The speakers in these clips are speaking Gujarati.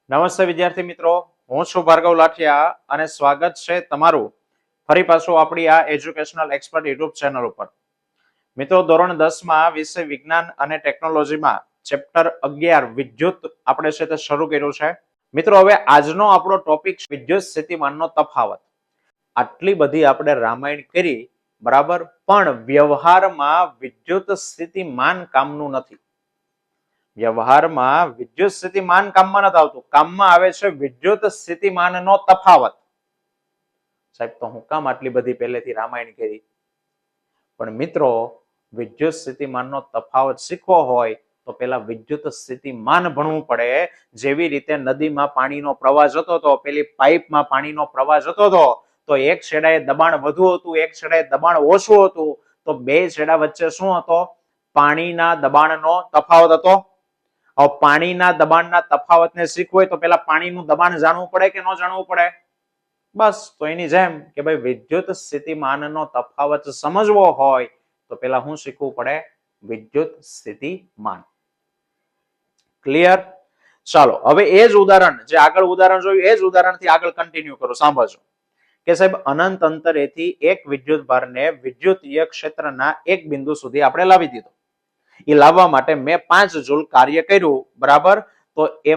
નમસ્તે વિદ્યાર્થી મિત્રો, હું છું ભાર્ગવ લાઠિયા અને સ્વાગત છે તમારું ફરી પાછું આપણી આ એજ્યુકેશનલ એક્સપર્ટ યુટ્યુબ ચેનલ ઉપર. મિત્રો, ધોરણ 10 માં વિષય વિજ્ઞાન અને ટેકનોલોજીમાં ચેપ્ટર 11 વિદ્યુત આપણે છે તે શરૂ કર્યું છે. મિત્રો, હવે આજનો આપણો ટોપિક વિદ્યુત સ્થિતિમાનનો તફાવત. આટલી બધી આપણે રામાયણ કરી, બરાબર, પણ વ્યવહારમાં વિદ્યુત સ્થિતિમાન કામનું નથી. વ્યવહારમાં વિદ્યુત સ્થિતિમાન કામમાં નથી આવતું, કામમાં આવે છે વિદ્યુત સ્થિતિમાનનો તફાવત. સાહેબ, તો હું કામ આટલી બધી પહેલેથી રામાયણ કરી? પણ મિત્રો, વિદ્યુત સ્થિતિમાનનો તફાવત શીખવો હોય તો પેલા વિદ્યુત સ્થિતિમાન ભણવું પડે. જેવી રીતે નદીમાં પાણીનો પ્રવાહ જતો હતો, પેલી પાઇપમાં પાણીનો પ્રવાહ જતો હતો, તો એક છેડાએ દબાણ વધુ હતું, એક છેડાએ દબાણ ઓછું હતું, તો બે છેડા વચ્ચે શું હતો? પાણીના દબાણનો તફાવત હતો. હવે પાણીના દબાણના તફાવતને શીખવું હોય તો પેલા પાણીનું દબાણ જાણવું પડે કે ન જાણવું પડે? બસ, તો એની જેમ કે ભાઈ વિદ્યુત સ્થિતિમાનનો તફાવત સમજવો હોય તો પેલા શું શીખવું પડે? વિદ્યુત સ્થિતિમાન. ક્લિયર? ચાલો, હવે એ જ ઉદાહરણ, જે આગળ ઉદાહરણ જોયું એ જ ઉદાહરણથી આગળ કન્ટિન્યુ કરો. સાંભળજો કે સાહેબ, અનંત અંતરેથી એક વિદ્યુત ભારને વિદ્યુતીય ક્ષેત્રના એક બિંદુ સુધી આપણે લાવી દીધો. એ લાવવા માટે મેં 5 જૂલ કાર્ય કર્યું, બરાબર. તો એ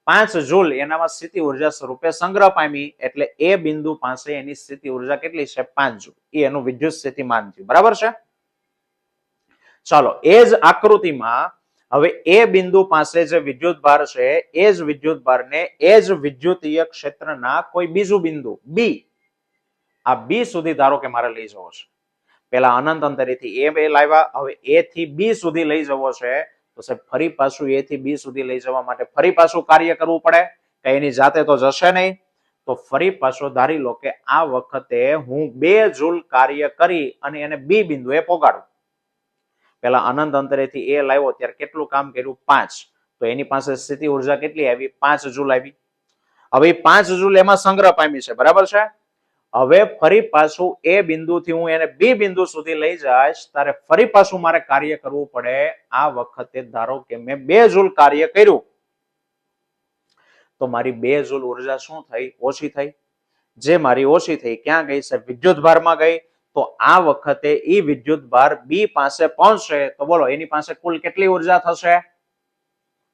5 જૂલ એનામાં સ્થિતિ ઉર્જા સ્વરૂપે સંગ્રહ પામી, એટલે એ બિંદુ પાસે એની સ્થિતિ ઉર્જા કેટલી છે? 5 જૂલ. એ એનું વિદ્યુત સ્થિતિમાન થયું, બરાબર છે? ચાલો, એ જ આકૃતિમાં હવે એ બિંદુ પાસે જે વિદ્યુત ભાર છે, એ જ વિદ્યુત ભારને એ જ વિદ્યુતીય ક્ષેત્રના કોઈ બીજું બિંદુ બી, આ બી સુધી ધારો કે મારે લઈ જવો છે. પેલા અનંત અંતરેથી એ બે લાવ્યા, હવે એ થી બી સુધી લઈ જવો છે. તો સાહેબ, ફરી પાછું એ થી બી સુધી લઈ જવા માટે ફરી પાછું કાર્ય કરવું પડે, કે એની જાતે તો જશે નહીં. તો ફરી પાછો ધારી લો કે આ વખતે હું 2 જૂલ કાર્ય કરી અને એને બી બિંદુએ પહોંચાડું. પેલા અનંત અંતરેથી એ લાવ્યો ત્યારે કેટલું કામ કર્યું? 5. તો એની પાસે સ્થિતિ ઉર્જા કેટલી આવી? 5 જૂલ આવી. હવે 5 જૂલ એમાં સંગ્રહ પામી છે, બરાબર છે? હવે ફરી પાછું એ બિંદુથી હું એને બી બિંદુ સુધી લઈ જઈશ ત્યારે ફરી પાછું મારે કાર્ય કરવું પડે. આ વખતે ધારો કે મેં 2 જૂલ કાર્ય કર્યું, તો મારી 2 જૂલ ઉર્જા શું થઈ? ઓછી થઈ. જે મારી ઓછી થઈ ક્યાં ગઈ છે? વિદ્યુત ભારમાં ગઈ. તો આ વખતે ઈ વિદ્યુત ભાર બી પાસે પહોંચશે તો બોલો એની પાસે કુલ કેટલી ઉર્જા થશે?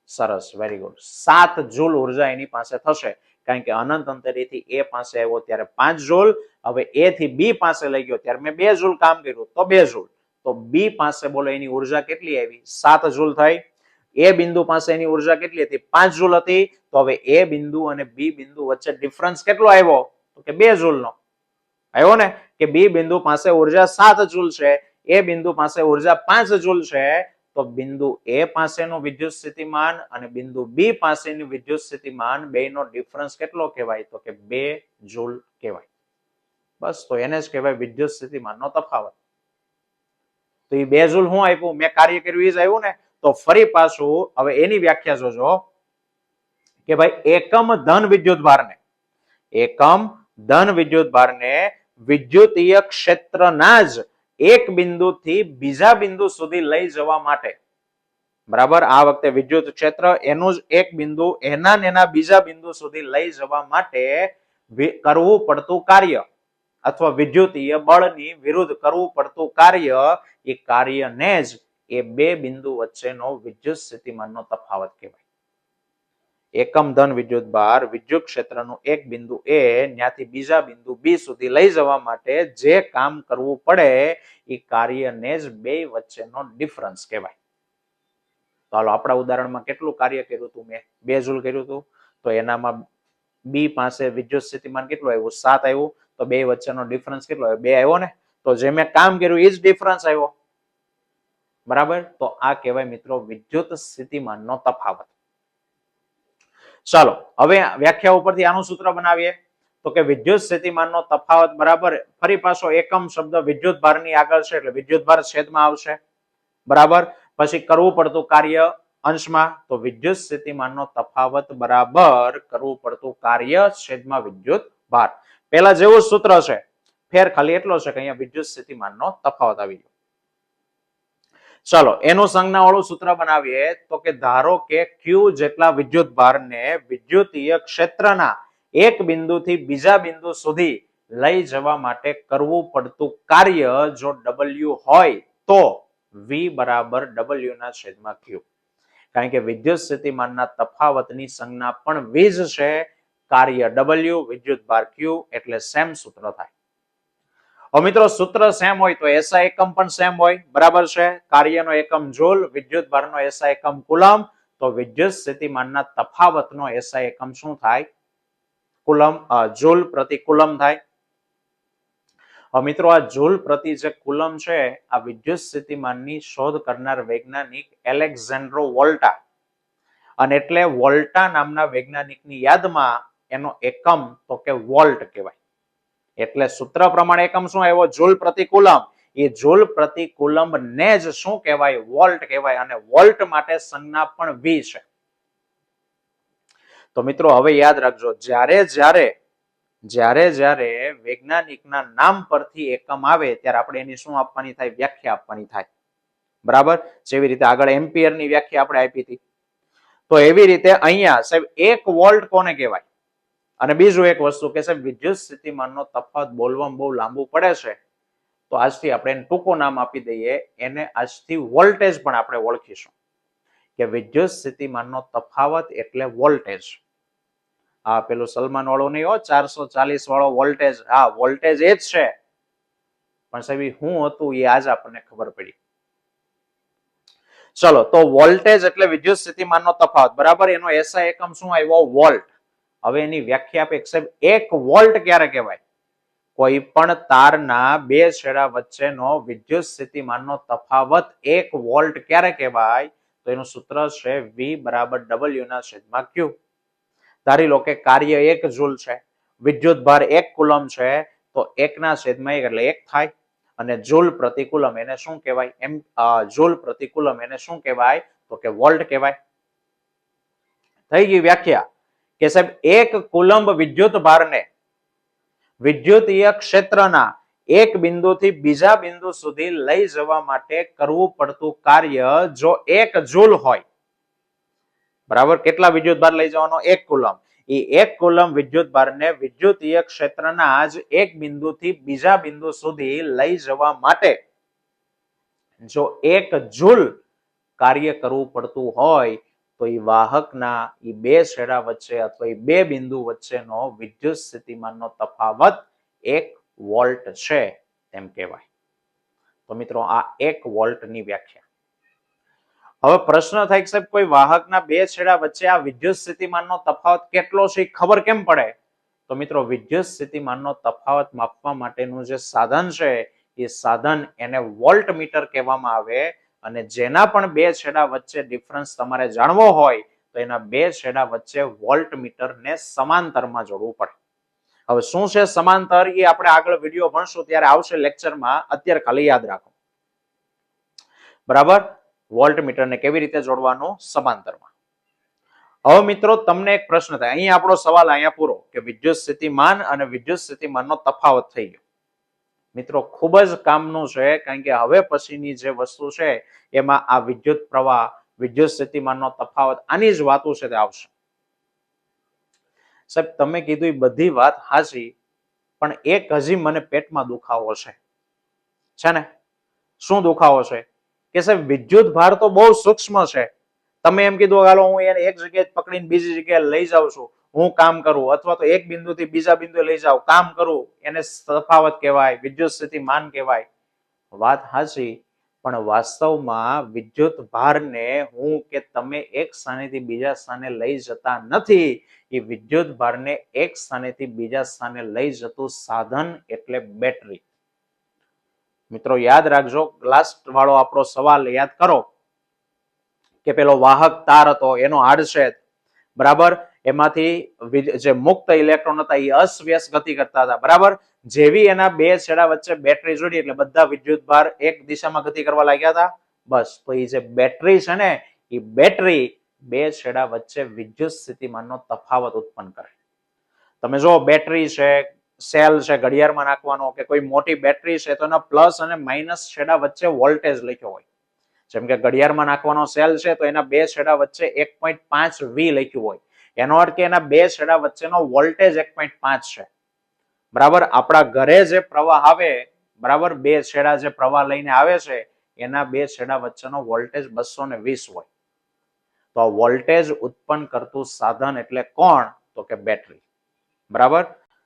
સરસ, વેરી ગુડ. 7 જૂલ ઉર્જા એની પાસે થશે. કારણ કે અનંત અંતરેથી એ પાસે આવ્યો ત્યારે 5 જૂલ, હવે એ થી બી પાસે લઈ ગયો ત્યારે મેં 2 જૂલ કામ કર્યું, તો 2 જૂલ. તો બી પાસે બોલો એની ઉર્જા કેટલી આવી? 7 જૂલ થઈ. એ બિંદુ પાસે એની ઉર્જા કેટલી હતી? 5 જૂલ હતી. તો હવે એ બિંદુ અને બી બિંદુ વચ્ચે ડિફરન્સ કેટલો આવ્યો? તો કે 2 જૂલનો આવ્યો ને. કે બી બિંદુ પાસે ઉર્જા 7 જૂલ છે, એ બિંદુ પાસે ઉર્જા 5 જૂલ છે. તો બિંદુ એ પાસેનું વિદ્યુત સ્થિતિમાન અને બિંદુ બી પાસેનું વિદ્યુત સ્થિતિમાન બેનો ડિફરન્સ કેટલો કહેવાય? તો કે 2 જૂલ કહેવાય. બસ, તો એને જ કહેવાય વિદ્યુત સ્થિતિમાનનો તફાવત. તો એ 2 જૂલ હું આપ્યું? મેં કાર્ય કર્યું એ જ આવ્યું ને. તો ફરી પાછું હવે એની વ્યાખ્યા જોજો કે ભાઈ એકમ ધન વિદ્યુત ભારને, એકમ ધન વિદ્યુત ભારને વિદ્યુતીય ક્ષેત્રના જ એક બિંદુથી બીજા બિંદુ સુધી લઈ જવા માટે, બરાબર, આ વખતે વિદ્યુત ક્ષેત્ર એનું જ એક બિંદુ એના બીજા બિંદુ સુધી લઈ જવા માટે કરવું પડતું કાર્ય અથવા વિદ્યુતીય બળની વિરુદ્ધ કરવું પડતું કાર્ય, એ કાર્યને જ એ બે બિંદુ વચ્ચેનો વિદ્યુત સ્થિતિમાનનો તફાવત કહેવાય. એકમ ધન વિદ્યુત ભાર વિદ્યુત ક્ષેત્રનું એક બિંદુ એ ત્યાંથી બીજા બિંદુ બી સુધી લઈ જવા માટે જે કામ કરવું પડે, એ કાર્યને જ બે વચ્ચેનો ડિફરન્સ કહેવાય. ચાલો, આપણા ઉદાહરણમાં કેટલું કાર્ય કર્યું હતું? મેં 2 જૂલ કર્યું હતું. તો એનામાં બી પાસે વિદ્યુત સ્થિતિમાન કેટલું આવ્યું? 7 આવ્યું. તો બે વચ્ચેનો ડિફરન્સ કેટલો આવ્યો? 2 આવ્યો ને. તો જે મેં કામ કર્યું એ જ ડિફરન્સ આવ્યો, બરાબર. તો આ કહેવાય મિત્રો વિદ્યુત સ્થિતિમાનનો તફાવત. ચાલો, હવે વ્યાખ્યા ઉપરથી આનું સૂત્ર બનાવીએ. તો કે વિદ્યુત સ્થિતિમાનનો તફાવત બરાબર, ફરી પાછો એકમ શબ્દ વિદ્યુત ભારની આગળ છે એટલે વિદ્યુત ભાર છેદમાં આવશે, બરાબર. પછી કરવું પડતું કાર્ય અંશમાં, તો વિદ્યુત સ્થિતિમાનનો તફાવત બરાબર કરવું પડતું કાર્ય છેદમાં વિદ્યુત ભાર. પહેલા જેવું સૂત્ર છે, ફેર ખાલી એટલો છે કે અહીંયા વિદ્યુત સ્થિતિમાનનો તફાવત આવી ગયો. ચલો એનું સંજ્ઞાવાળું સૂત્ર બનાવીએ તો કે ધારો કે Q જેટલા વિદ્યુત ભારને વિદ્યુતીય ક્ષેત્રના એક બિંદુથી બીજા બિંદુ સુધી લઈ જવા માટે કરવું પડતું કાર્ય જો W હોય તો V બરાબર W ના છેદમાં Q. કારણ કે વિદ્યુત સ્થિતિમાનના તફાવતની સંજ્ઞા પણ V જ છે, કાર્ય W, વિદ્યુત ભાર Q, એટલે સેમ સૂત્ર થાય. હવે મિત્રો સૂત્ર સેમ હોય તો SI એકમ પણ સેમ હોય, બરાબર છે. કાર્યનો એકમ જૂલ, વિદ્યુત ભારનો SI એકમ કુલમ, તો વિદ્યુત સ્થિતિમાનના તફાવતનો SI એકમ શું થાય? કુલમ, જૂલ પ્રતિ કુલમ થાય. હવે મિત્રો આ જૂલ પ્રતિ જે કુલમ છે આ વિદ્યુત સ્થિતિમાનની શોધ કરનાર વૈજ્ઞાનિક એલેક્ઝાન્ડ્રો વોલ્ટા, અને એટલે વોલ્ટા નામના વૈજ્ઞાનિકની યાદમાં એનો એકમ તો કે વોલ્ટ કહેવાય. એટલે સૂત્ર પ્રમાણે એકમ શું આવ્યો? જૂલ પ્રતિ કુલમ. એ જૂલ પ્રતિ કુલમ ને જ શું કહેવાય? વોલ્ટ કહેવાય. અને વોલ્ટ માટે સંજ્ઞા પણ V છે. તો મિત્રો હવે યાદ રાખજો, જ્યારે જ્યારે વૈજ્ઞાનિકના નામ પરથી એકમ આવે ત્યારે આપણે એની શું આપવાની થાય? વ્યાખ્યા આપવાની થાય, બરાબર. જેવી રીતે આગળ એમ્પિયરની વ્યાખ્યા આપણે આપી હતી, તો એવી રીતે અહીંયા સાહેબ 1 વોલ્ટ કોને કહેવાય? અને બીજું એક વસ્તુ કે સાહેબ વિદ્યુત સ્થિતિમાનનો તફાવત બોલવામાં બહુ લાંબુ પડે છે, તો આજથી આપણે એને ટૂંકું નામ આપી દઈએ, એને આજથી વોલ્ટેજ પણ આપણે ઓળખીશું કે વિદ્યુત સ્થિતિમાનનો તફાવત એટલે વોલ્ટેજ. આ પેલું સલમાન વાળું નહીં હો, 440 વાળો વોલ્ટેજ. હા, વોલ્ટેજ એ જ છે, પણ સાહેબ શું હતું એ આજ આપણને ખબર પડી. ચલો, તો વોલ્ટેજ એટલે વિદ્યુત સ્થિતિમાનનો તફાવત, બરાબર. એનો SI એકમ શું આવ્યો? વોલ્ટ. હવે એની વ્યાખ્યા આપે સાહેબ 1 વોલ્ટ ક્યારે કહેવાય? કોઈ પણ તારના બે છેડા વચ્ચેનો વિદ્યુત સ્થિતિમાનનો તફાવત 1 વોલ્ટ ક્યારે કહેવાય? તો એનું સૂત્ર છે V બરાબર W ના છેદમાં Q. ધારી લો કે કાર્ય 1 જૂલ છે, વિદ્યુત ભાર 1 કુલમ છે, તો 1 ના છેદમાં 1 એટલે 1 થાય. અને જૂલ પ્રતિ કુલમ એને શું કહેવાય? જૂલ પ્રતિ કુલમ એને શું કહેવાય? તો કે વોલ્ટ કહેવાય. થઈ ગઈ વ્યાખ્યા કે સાહેબ 1 કુલંબ વિદ્યુત ભારને વિદ્યુતીય ક્ષેત્રના એક બિંદુથી બીજા બિંદુ સુધી લઈ જવા માટે કરવું પડતું કાર્ય જો 1 જૂલ હોય, બરાબર. કેટલા વિદ્યુત ભાર લઈ જવાનો? 1 કુલમ. એ 1 કુલમ વિદ્યુત ભારને વિદ્યુતીય ક્ષેત્રના જ એક બિંદુથી બીજા બિંદુ સુધી લઈ જવા માટે જો 1 જૂલ કાર્ય કરવું પડતું હોય, તો એ વાહકના એ બે છેડા વચ્ચે અથવા એ બે બિંદુ વચ્ચેનો વિદ્યુત સ્થિતિમાનનો તફાવત 1 વોલ્ટ છે એમ કહેવાય. તો મિત્રો આ 1 વોલ્ટની વ્યાખ્યા. હવે પ્રશ્ન થાય કે સાહેબ કોઈ વાહકના બે છેડા વચ્ચે આ વિદ્યુત સ્થિતિમાનનો તફાવત કેટલો છે ખબર કેમ પડે? તો મિત્રો વિદ્યુત સ્થિતિમાનનો તફાવત માપવા માટેનું જે સાધન છે એ સાધન એને વોલ્ટ મીટર કહેવામાં આવે. અને જેના પણ બે છેડા વચ્ચે ડિફરન્સ તમારે જાણવો હોય તો એના બે છેડા વચ્ચે વોલ્ટ મીટરને સમાંતરમાં જોડવું પડે. હવે શું છે સમાંતર એ આપણે આગળ વિડીયો ભણશું ત્યારે આવશે લેક્ચરમાં, અત્યારે ખાલી યાદ રાખો, બરાબર. વોલ્ટ મીટરને કેવી રીતે જોડવાનું? સમાંતરમાં. હવે મિત્રો તમને એક પ્રશ્ન થાય, અહીંયા આપણો સવાલ અહીંયા પૂરો કે વિદ્યુત સ્થિતિમાન અને વિદ્યુત સ્થિતિમાનનો તફાવત થઈ ગયો. મિત્રો ખૂબ જ કામનું છે, કારણ કે હવે પછીની જે વસ્તુ છે એમાં આ વિદ્યુત પ્રવાહ, વિદ્યુત સ્થિતિમાનનો તફાવત, આની જ વાતો છે તે આવશે. સાહેબ તમે કીધું એ બધી વાત હાચી, પણ એક હજી મને પેટમાં દુખાવો છે ને? શું દુખાવો છે? કે સાહેબ વિદ્યુત ભાર તો બહુ સૂક્ષ્મ છે. તમે એમ કીધું હાલો હું એને એક જગ્યાએ પકડીને બીજી જગ્યાએ લઈ જાઉં છું, હું કામ કરું, અથવા તો એક બિંદુથી બીજા બિંદુએ લઈ જાઉં, કામ કરું, એને તફાવત કહેવાય, વિદ્યુત સ્થિતિમાન કહેવાય. વાત હાચી, પણ વાસ્તવમાં વિદ્યુત ભારને હું કે તમે એક સ્થાનેથી બીજા સ્થાને લઈ જતા નથી. એ વિદ્યુત ભારને એક સ્થાનેથી બીજા સ્થાને લઈ જતું સાધન એટલે બેટરી. મિત્રો યાદ રાખજો, લાસ્ટ વાળો આપણો સવાલ યાદ કરો કે પેલો વાહક તાર હતો, એનો આડછેદ, બરાબર, એમાંથી જે મુક્ત ઇલેક્ટ્રોન હતા એ અસ્વ્યસ્ત ગતિ કરતા હતા, બરાબર. જેવી એના બે છેડા વચ્ચે બેટરી જોડી એટલે બધા વિદ્યુત ભાર એક દિશામાં ગતિ કરવા લાગ્યા હતા. બસ, તો એ જે બેટરી છે ને, એ બેટરી બે છેડા વચ્ચે વિદ્યુત સ્થિતિમાનનો તફાવત ઉત્પન્ન કરે. તમે જો બેટરી છે, સેલ છે ઘડિયાળમાં નાખવાનો, કે કોઈ મોટી બેટરી છે તો એના પ્લસ અને માઇનસ છેડા વચ્ચે વોલ્ટેજ લખ્યો હોય. જેમ કે ઘડિયાળમાં નાખવાનો સેલ છે તો એના બે છેડા વચ્ચે 1.5 V લખ્યું હોય, એનો અર્થ કે એના બે છેડા વચ્ચેનો વોલ્ટેજ 1.5 છે. બરાબર, આપણા ઘરે જે પ્રવાહ આવે, બરાબર, બે છેડા જે પ્રવાહ લઈને આવે છે એના બે છેડા વચ્ચેનો વોલ્ટેજ 220 હોય. તો આ વોલ્ટેજ ઉત્પન્ન કરતું સાધન એટલે કોણ? તો કે બેટરી. બરાબર,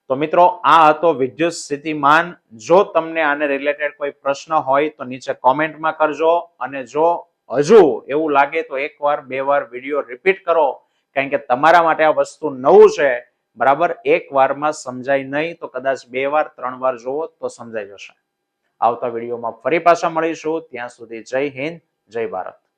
તો મિત્રો આ હતો વિદ્યુત સ્થિતિમાન. જો તમને આને રિલેટેડ કોઈ પ્રશ્ન હોય તો નીચે કોમેન્ટમાં કરજો, અને જો હજુ એવું લાગે તો એકવાર બે વાર વિડીયો રિપીટ કરો, કારણ કે તમારા માટે આ વસ્તુ નવું છે. બરાબર, એક વારમાં સમજાય નહીં તો કદાચ બે વાર ત્રણ વાર જોવો તો સમજાઈ જશે. આવતા વિડીયોમાં ફરી પાછા મળીશું. ત્યાં સુધી જય હિન્દ, જય ભારત.